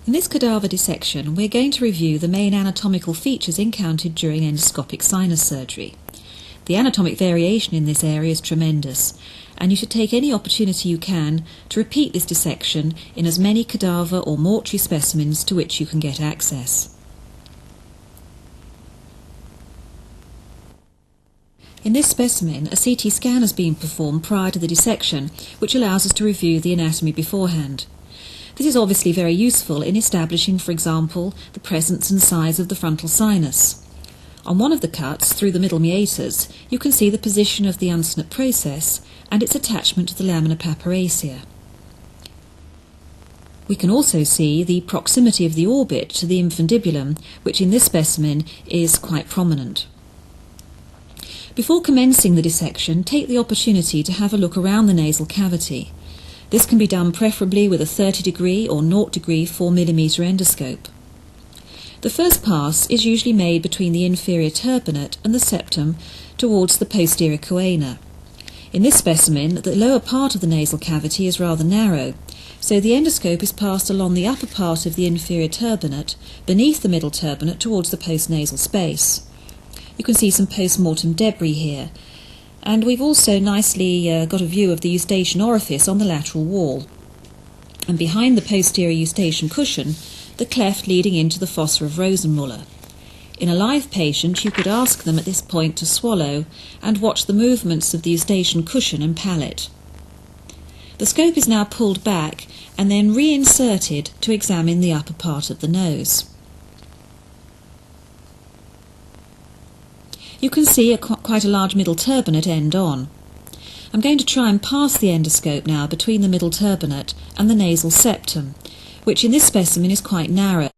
In this cadaver dissection, we're going to review the main anatomical features encountered during endoscopic sinus surgery. The anatomic variation in this area is tremendous, and you should take any opportunity you can to repeat this dissection in as many cadaver or mortuary specimens to which you can get access. In this specimen, a CT scan has been performed prior to the dissection, which allows us to review the anatomy beforehand. This is obviously very useful in establishing, for example, the presence and size of the frontal sinus. On one of the cuts, through the middle meatus, you can see the position of the uncinate process and its attachment to the lamina papyracea. We can also see the proximity of the orbit to the infundibulum, which in this specimen is quite prominent. Before commencing the dissection, take the opportunity to have a look around the nasal cavity. This can be done preferably with a 30° or 0° 4mm endoscope. The first pass is usually made between the inferior turbinate and the septum towards the posterior choana. In this specimen, the lower part of the nasal cavity is rather narrow, so the endoscope is passed along the upper part of the inferior turbinate, beneath the middle turbinate towards the postnasal space. You can see some post-mortem debris here. And we've also nicely got a view of the eustachian orifice on the lateral wall. And behind the posterior eustachian cushion, the cleft leading into the fossa of Rosenmuller. In a live patient, you could ask them at this point to swallow and watch the movements of the eustachian cushion and palate. The scope is now pulled back and then reinserted to examine the upper part of the nose. You can see quite a large middle turbinate end on. I'm going to try and pass the endoscope now between the middle turbinate and the nasal septum, which in this specimen is quite narrow.